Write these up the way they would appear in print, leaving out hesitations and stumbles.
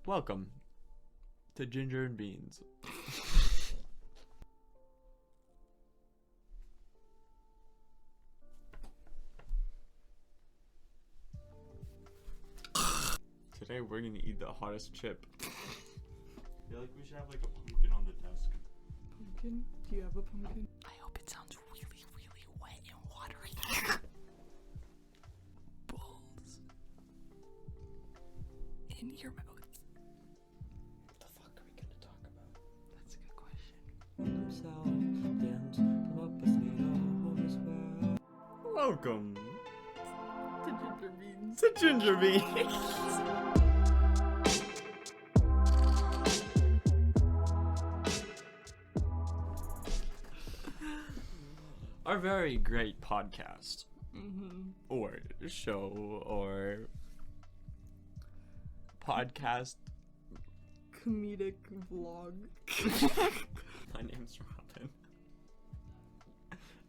Welcome to Ginger and Beans. Today we're gonna eat the hottest chip. I feel like we should have like a pumpkin on the desk. Pumpkin? Do you have a pumpkin? I hope it sounds really, really wet and watery. Balls in your mouth. What the fuck are we gonna talk about? That's a good question. Welcome To ginger beans. to Ginger Beans. Our very great podcast, or show, or podcast. Comedic vlog. My name's Robin.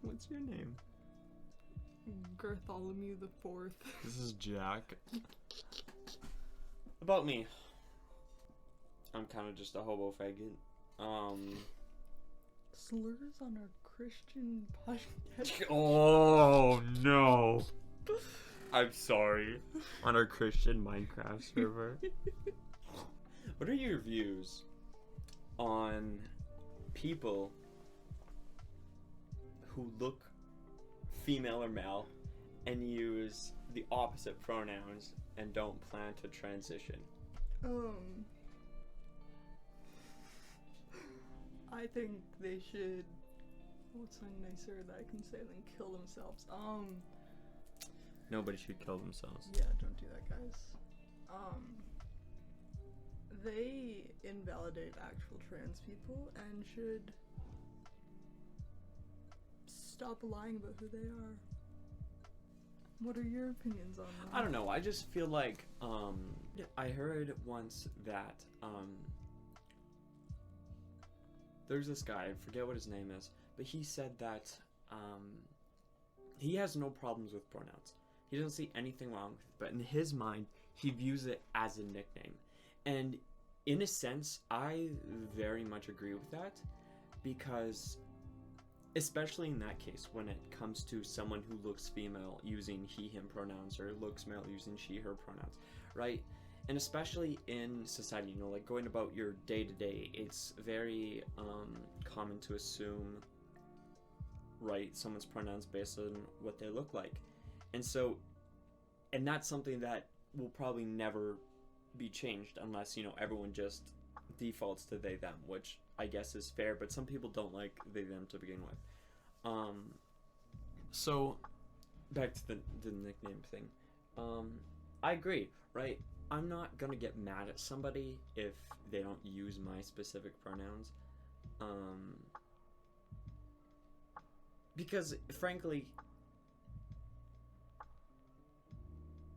What's your name? Gartholomew the Fourth. This is Jack. About me. I'm kind of just a hobo faggot. Slurs on our Christian podcast. Oh no. I'm sorry. On our Christian Minecraft server. What are your views on people who look female or male and use the opposite pronouns and don't plan to transition? I think they should. What's something nicer that I can say than kill themselves? Nobody should kill themselves. Yeah, don't do that, guys. They invalidate actual trans people and should stop lying about who they are. What are your opinions on that? I don't know. I just feel like I heard once that there's this guy, I forget what his name is, but he said that he has no problems with pronouns. He doesn't see anything wrong with it, but in his mind, he views it as a nickname. And in a sense, I very much agree with that, because especially in that case, when it comes to someone who looks female using he, him pronouns, or looks male using she, her pronouns, right? And especially in society, you know, like going about your day-to-day, it's very common to assume, right, someone's pronouns based on what they look like. And so, and that's something that will probably never be changed unless, you know, everyone just defaults to they, them, which I guess is fair, but some people don't like they, them to begin with. So back to the nickname thing. I agree, right? I'm not gonna get mad at somebody if they don't use my specific pronouns, because frankly,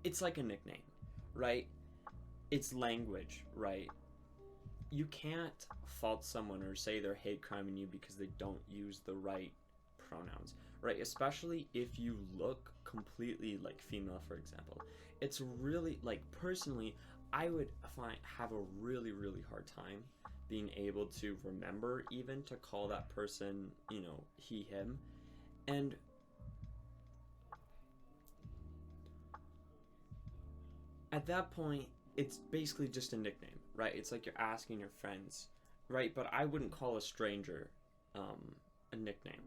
it's like a nickname, right? It's language, right? You can't fault someone or say they're hate criming you because they don't use the right pronouns, right? Especially if you look completely like female, for example. It's really, like, personally, I would have a really, really hard time being able to remember even to call that person, you know, he, him. And at that point, it's basically just a nickname, right? It's like you're asking your friends, right? But I wouldn't call a stranger a nickname,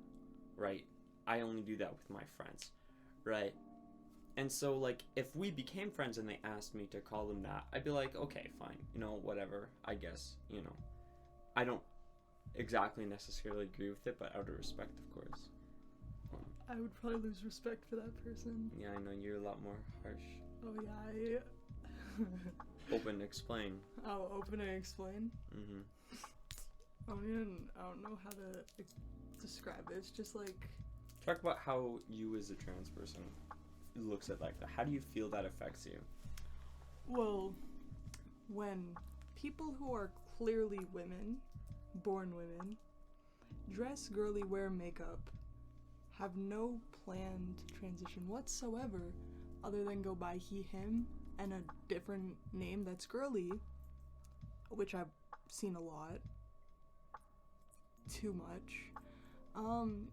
right? I only do that with my friends, right? And so, like, if we became friends and they asked me to call them that, I'd be like, okay, fine, you know, whatever, I guess, you know. I don't exactly necessarily agree with it, but out of respect, of course. I would probably lose respect for that person. Yeah, I know, you're a lot more harsh. Oh yeah, Open, explain. I'll open and explain. Mm-hmm. I don't know how to describe it. It's just like, Talk about how you as a trans person looks at like that. How do you feel that affects you? well, when people who are clearly women, born women, dress girly, wear makeup, have no planned transition whatsoever other than go by he, him, and a different name that's girly, which I've seen a lot. Too much.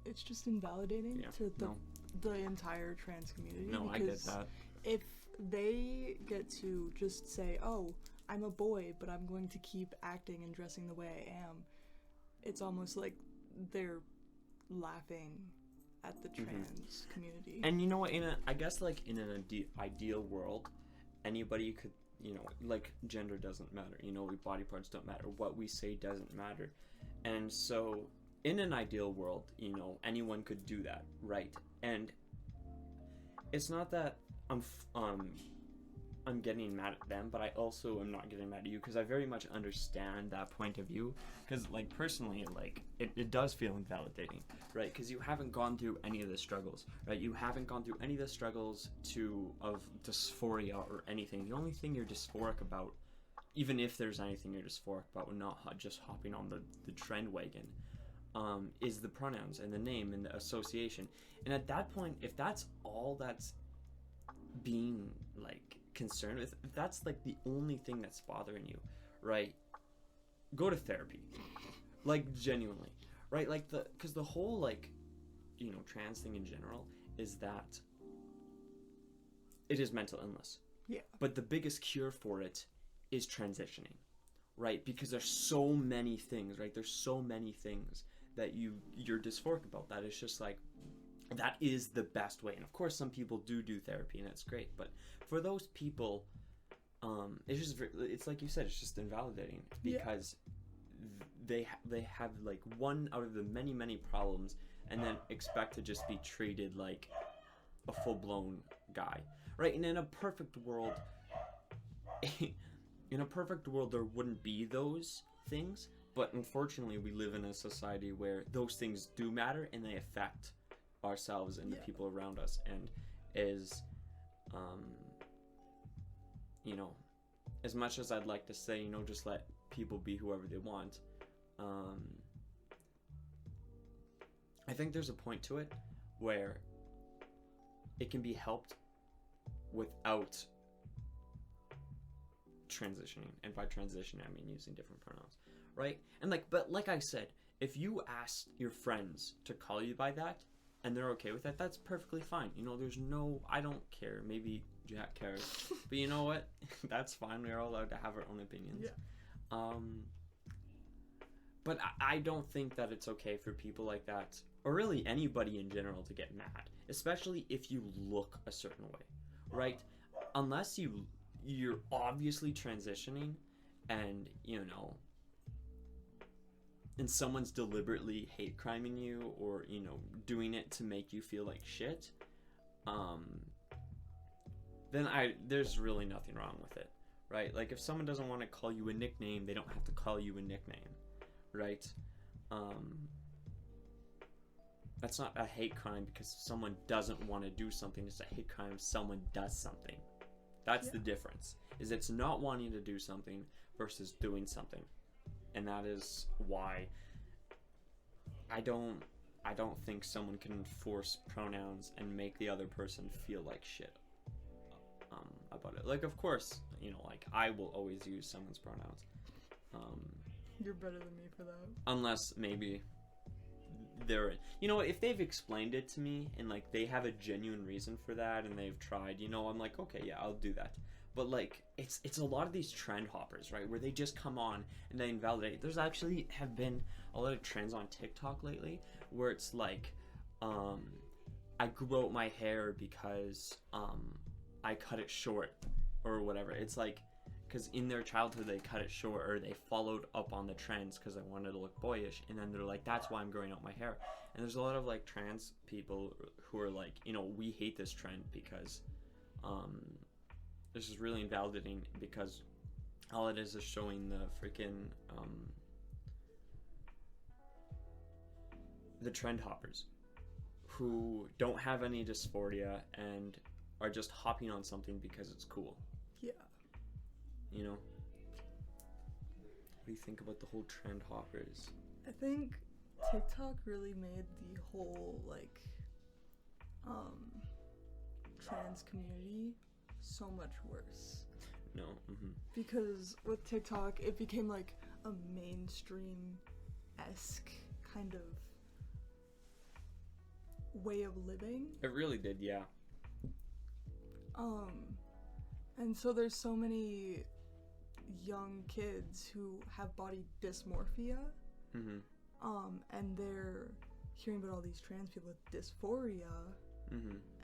It's just invalidating to the entire trans community. No, I get that. If they get to just say, "Oh, I'm a boy, but I'm going to keep acting and dressing the way I am," it's almost like they're laughing at the trans community. And you know what? I guess like in an ideal world, anybody could, like gender doesn't matter. Body parts don't matter. What we say doesn't matter. And so, in an ideal world, anyone could do that, right? And it's not that I'm getting mad at them, but I also am not getting mad at you, because I very much understand that point of view. Because, like, personally, like, it does feel invalidating, right? Because you haven't gone through any of the struggles, right? You haven't gone through any of the struggles of dysphoria or anything. The only thing you're dysphoric about, even if there's anything you're dysphoric about, we're not just hopping on the trend wagon, is the pronouns and the name and the association. And at that point, if that's all that's being, like, concerned with, if that's, like, the only thing that's bothering you, right, go to therapy. Like, genuinely. Right? Like, because the whole, like, trans thing in general is that it is mental illness. Yeah. But the biggest cure for it is transitioning, right? Because there's so many things, right? There's so many things that you're dysphoric about that. It's just like, that is the best way. And of course, some people do therapy, and that's great. But for those people, it's like you said, it's just invalidating, because they have like one out of the many problems, and then expect to just be treated like a full-blown guy, right? And in a perfect world, there wouldn't be those things. But unfortunately, we live in a society where those things do matter, and they affect ourselves and the people around us, and is as much as I'd like to say, just let people be whoever they want, I think there's a point to it where it can be helped without transitioning. And by transition, I mean using different pronouns, right? And but like I said, if you ask your friends to call you by that and they're okay with that, that's perfectly fine. I don't care. Maybe Jack cares, but you know what? That's fine. We're all allowed to have our own opinions. Yeah. But I don't think that it's okay for people like that, or really anybody in general, to get mad, especially if you look a certain way, right? Unless you're obviously transitioning, and and someone's deliberately hate criming you, or doing it to make you feel like shit, then there's really nothing wrong with it, right? Like, if someone doesn't want to call you a nickname, they don't have to call you a nickname, right? That's not a hate crime because someone doesn't want to do something. It's a hate crime if someone does something. That's the difference. Is it's not wanting to do something versus doing something. And that is why I don't think someone can enforce pronouns and make the other person feel like shit about it. Like, of course, like, I will always use someone's pronouns. You're better than me for that. Unless maybe they're, if they've explained it to me and, like, they have a genuine reason for that and they've tried, I'm like, okay, yeah, I'll do that. But, like, it's a lot of these trend hoppers, right, where they just come on and they invalidate. There's actually have been a lot of trends on TikTok lately where it's like, I grew out my hair because I cut it short or whatever. It's like, because in their childhood they cut it short, or they followed up on the trends because they wanted to look boyish, and then they're like, that's why I'm growing out my hair. And there's a lot of, like, trans people who are like, we hate this trend because this is really invalidating, because all it is showing the freaking the trend hoppers who don't have any dysphoria and are just hopping on something because it's cool. Yeah. What do you think about the whole trend hoppers? I think TikTok really made the whole, like, trans community so much worse. No. Because with TikTok, it became like a mainstream-esque kind of way of living. It really did, yeah. And so there's so many young kids who have body dysmorphia, and they're hearing about all these trans people with dysphoria,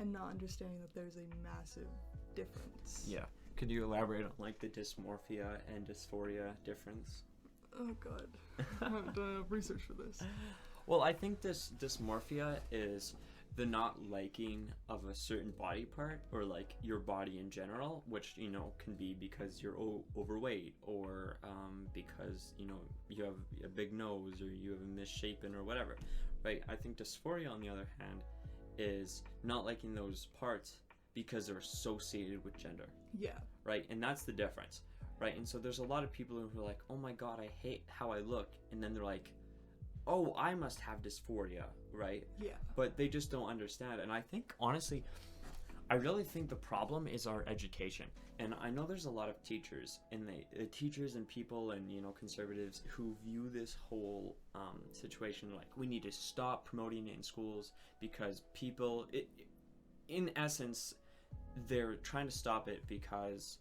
and not understanding that there's a massive difference. Yeah. Could you elaborate on like the dysmorphia and dysphoria difference? Oh god, I haven't done enough research for this. Well, I think this dysmorphia is the not liking of a certain body part, or like your body in general, which, you know, can be because you're overweight, or because, you know, you have a big nose, or you have a misshapen, or whatever, right? I think dysphoria, on the other hand, is not liking those parts because they're associated with gender. Yeah. Right? And that's the difference, right? And so there's a lot of people who are like, oh my god, I hate how I look, and then they're like, oh, I must have dysphoria, right? Yeah. But they just don't understand. And I think, honestly, I really think the problem is our education. And I know there's a lot of teachers, and the teachers and people and, you know, conservatives who view this whole situation like, we need to stop promoting it in schools because people, in essence, they're trying to stop it because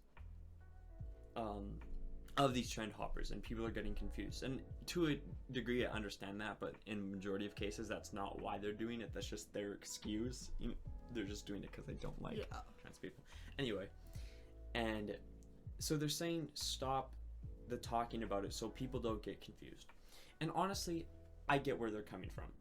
of these trend hoppers, and people are getting confused. And to a degree, I understand that, but in majority of cases, that's not why they're doing it. That's just their excuse. You know, they're just doing it because they don't like trans people. Anyway, and so they're saying stop the talking about it so people don't get confused. And honestly, I get where they're coming from.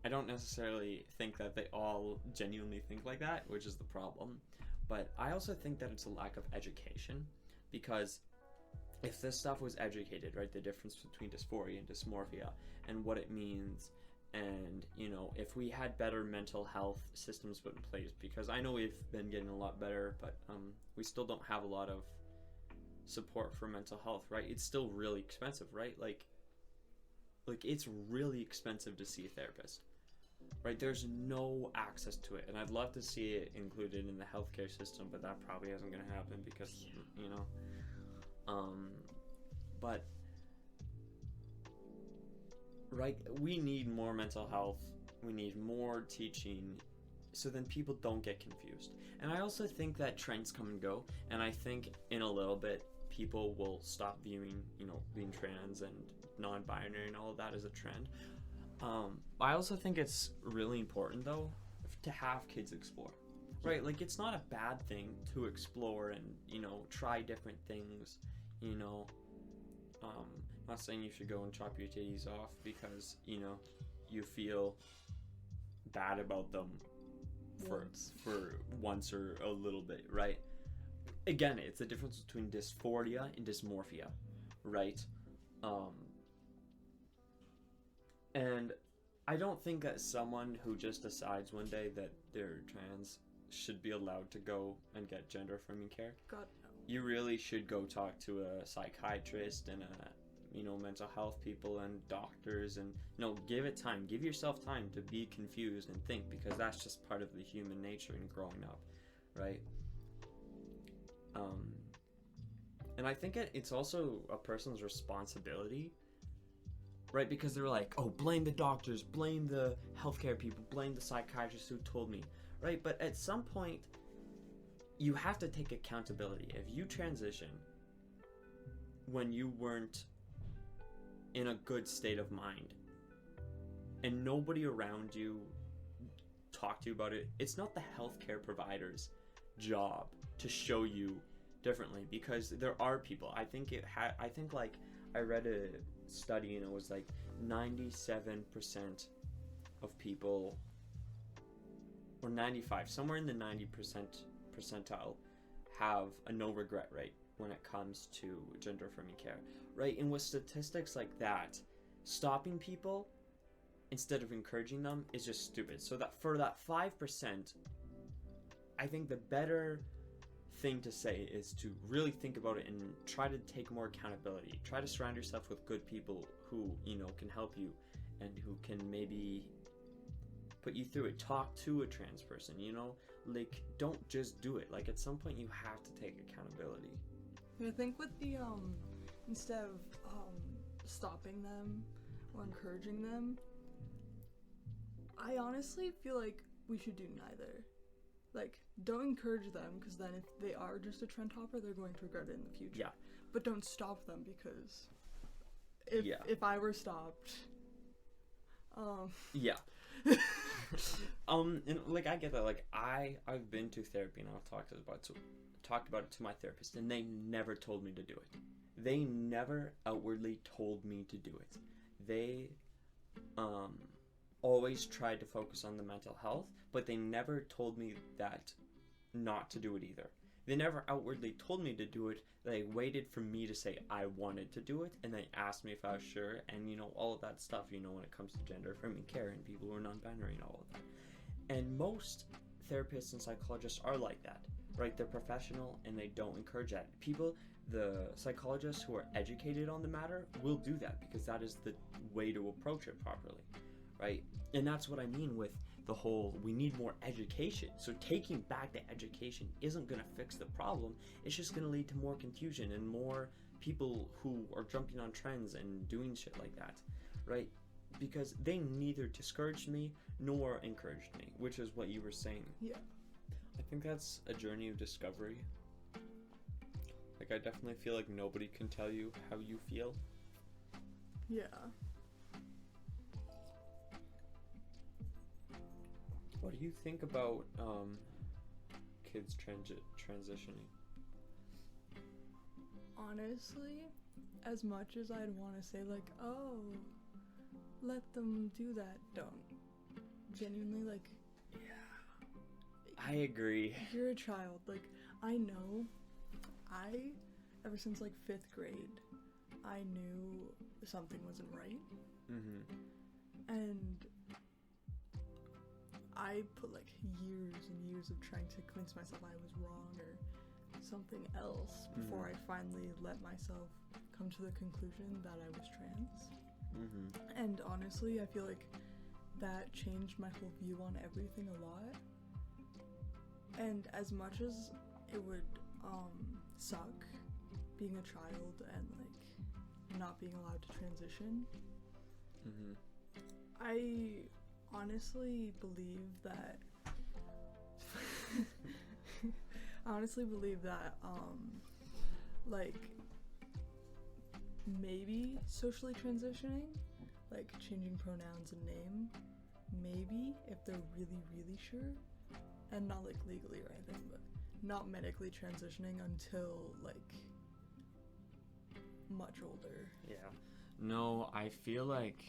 I don't necessarily think that they all genuinely think like that, which is the problem. But I also think that it's a lack of education, because if this stuff was educated, right, the difference between dysphoria and dysmorphia and what it means, and, you know, if we had better mental health systems put in place, because I know we've been getting a lot better, but we still don't have a lot of support for mental health, right? It's still really expensive, right? Like it's really expensive to see a therapist. Right, there's no access to it, and I'd love to see it included in the healthcare system, but that probably isn't going to happen because, you know, but, right, we need more mental health, we need more teaching, so then people don't get confused. And I also think that trends come and go, and I think in a little bit, people will stop viewing, you know, being trans and non-binary and all of that as a trend. I also think it's really important, though, to have kids explore, right? Like, it's not a bad thing to explore and, you know, try different things, you know. Not saying you should go and chop your titties off because, you know, you feel bad about them for once or a little bit, right? Again, it's the difference between dysphoria and dysmorphia, right? And I don't think that someone who just decides one day that they're trans should be allowed to go and get gender affirming care. God, no. You really should go talk to a psychiatrist and you know, mental health people and doctors, and, you know, give it time. Give yourself time to be confused and think, because that's just part of the human nature in growing up, right? And I think it's also a person's responsibility, right? Because they're like, oh, blame the doctors, blame the healthcare people, blame the psychiatrists who told me, right? But at some point, you have to take accountability. If you transition when you weren't in a good state of mind and nobody around you talked to you about it, it's not the healthcare provider's job to show you differently, because there are people. I think like I read a study and it was like 97% of people, or 95, somewhere in the 90% percentile, have a no regret rate when it comes to gender affirming care, right? And with statistics like that, stopping people instead of encouraging them is just stupid. So that for that 5%, I think the better thing to say is to really think about it and try to take more accountability. Try to surround yourself with good people who, you know, can help you and who can maybe put you through it. Talk to a trans person, you know, like, don't just do it. Like, at some point you have to take accountability. I think with the instead of stopping them or encouraging them, I honestly feel like we should do neither. Like, don't encourage them, because then if they are just a trend hopper, they're going to regret it in the future. Yeah. But don't stop them, because Yeah. if I were stopped, Yeah. And like, I get that. Like, I've been to therapy and I've talked about it to my therapist, and they never told me to do it. They never outwardly told me to do it. They always tried to focus on the mental health, but they never told me that not to do it either. They never outwardly told me to do it. They waited for me to say I wanted to do it, and they asked me if I was sure, and all of that stuff, when it comes to gender affirming care and people who are non-binary and all of that. And most therapists and psychologists are like that, right? They're professional and they don't encourage that. The psychologists who are educated on the matter will do that, because that is the way to approach it properly, right? And that's what I mean with the whole, we need more education. So taking back the education isn't going to fix the problem. It's just going to lead to more confusion and more people who are jumping on trends and doing shit like that, right? Because they neither discouraged me nor encouraged me, which is what you were saying. yeah. I think that's a journey of discovery. Like, I definitely feel like nobody can tell you how you feel. Yeah. What do you think about kids transitioning? Honestly, as much as I'd want to say, like, oh, let them do that, don't. Genuinely, like, I agree. you're a child. Like, I know, ever since, like, 5th grade, I knew something wasn't right. Mm-hmm. And I put, like, years and years of trying to convince myself I was wrong or something else before I finally let myself come to the conclusion that I was trans. Mm-hmm. And honestly, I feel like that changed my whole view on everything a lot. And as much as it would suck being a child and, like, not being allowed to transition, Mm-hmm. I honestly believe that like, maybe socially transitioning, like changing pronouns and name, maybe if they're really, really sure, and not like legally or anything, but not medically transitioning until like much older. Yeah. No, I feel like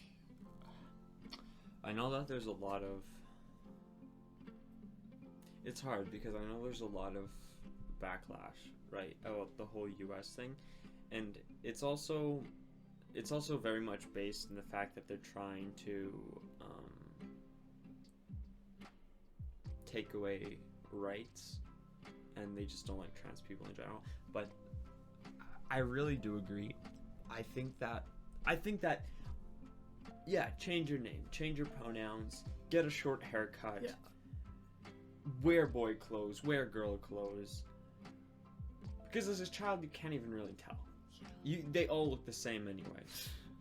I know that there's a lot of, it's hard because I know there's a lot of backlash, right, about the whole US thing, and it's also very much based in the fact that they're trying to take away rights, and they just don't like trans people in general. But I really do agree. I think that yeah, change your name, change your pronouns, get a short haircut, Yeah. wear boy clothes, wear girl clothes. Because as a child, you can't even really tell. They all look the same anyway,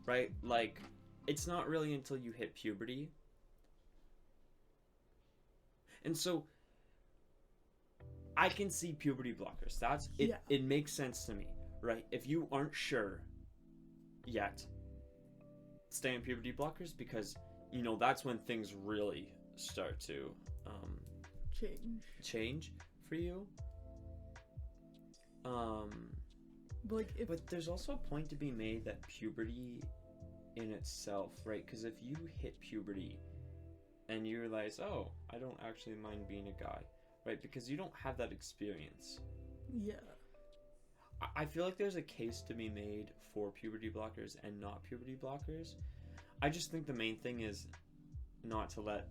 right? Like, it's not really until you hit puberty. And so, I can see puberty blockers. That's it. Yeah. It makes sense to me, right? If you aren't sure yet, stay on puberty blockers, because that's when things really start to change for you. But like, But there's also a point to be made that puberty in itself, right? Because if you hit puberty and you realize, oh, I don't actually mind being a guy, right? Because you don't have that experience. yeah, I feel like there's a case to be made for puberty blockers and not puberty blockers. I just think the main thing is not to let,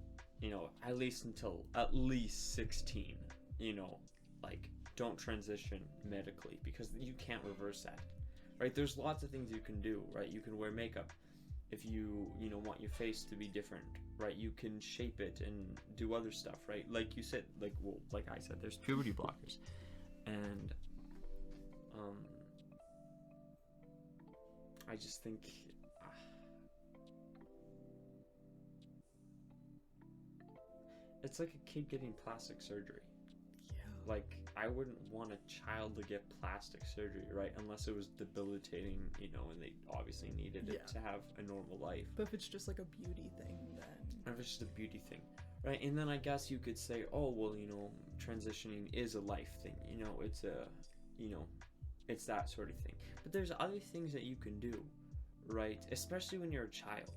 at least until at least 16, like, don't transition medically, because you can't reverse that, right? There's lots of things you can do, right? You can wear makeup, if you want your face to be different, right? You can shape it and do other stuff, right? Like you said, like I said, there's puberty blockers, and I just think it's like a kid getting plastic surgery. Yeah. Like, I wouldn't want a child to get plastic surgery, right? Unless it was debilitating, and they obviously needed it to have a normal life. But if it's just like a beauty thing, then... If it's just a beauty thing, right? And then I guess you could say, oh, well, transitioning is a life thing. It's it's that sort of thing. But there's other things that you can do, right? Especially when you're a child,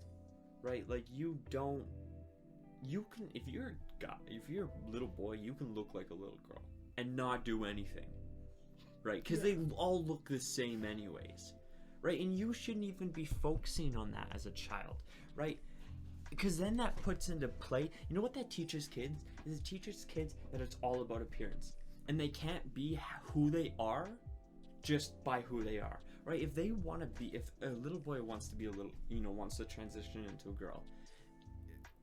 right? Like, you can, if you're a little boy, you can look like a little girl and not do anything, right? Because they all look the same anyways, right? And you shouldn't even be focusing on that as a child, right? Because then that puts into play, you know what that teaches kids? Is it teaches kids that it's all about appearance. And they can't be who they are just by who they are, right? If a little boy wants to be wants to transition into a girl,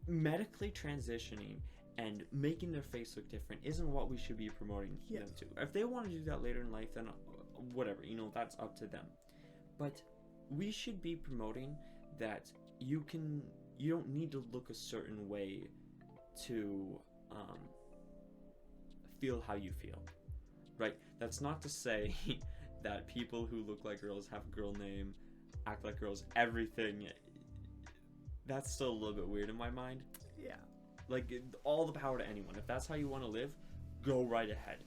medically transitioning and making their face look different isn't what we should be promoting them to. If they want to do that later in life, then whatever, that's up to them. But we should be promoting that you don't need to look a certain way to feel how you feel, right? That's not to say that people who look like girls, have a girl name, act like girls, everything, that's still a little bit weird in my mind. Yeah. Like, all the power to anyone. If that's how you want to live, go right ahead,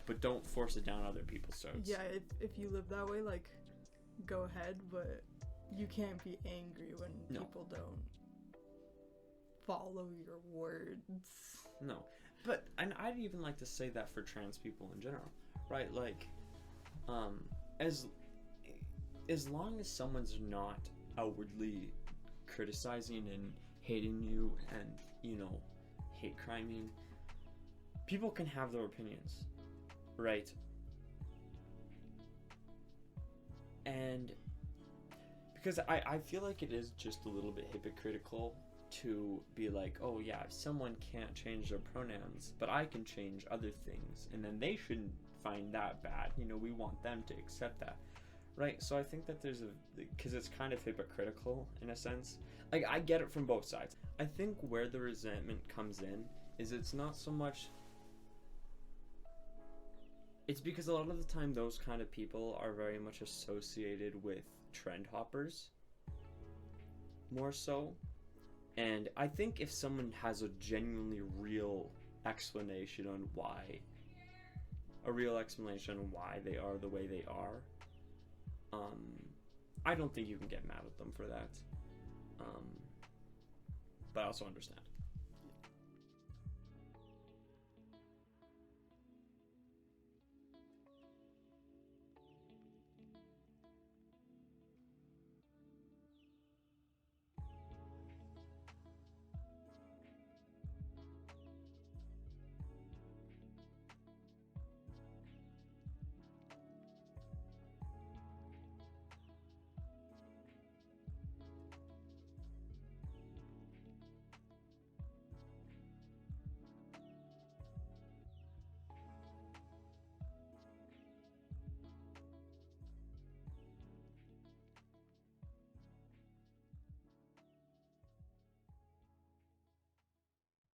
but don't force it down other people's throats. Yeah, if you live that way, like, go ahead, but you can't be angry when people don't follow your words. No. But, and I'd even like to say that for trans people in general, right? Like, as long as someone's not outwardly criticizing and hating you and, hate criming, people can have their opinions, right? And because I feel like it is just a little bit hypocritical to be like, oh yeah, someone can't change their pronouns, but I can change other things, and then they shouldn't find that bad. We want them to accept that, right? So I think that because it's kind of hypocritical in a sense. Like, I get it from both sides. I think where the resentment comes in is it's not so much... It's because a lot of the time those kind of people are very much associated with trend hoppers, more so. And I think if someone has a genuinely real explanation on why they are the way they are, I don't think you can get mad at them for that. But I also understand.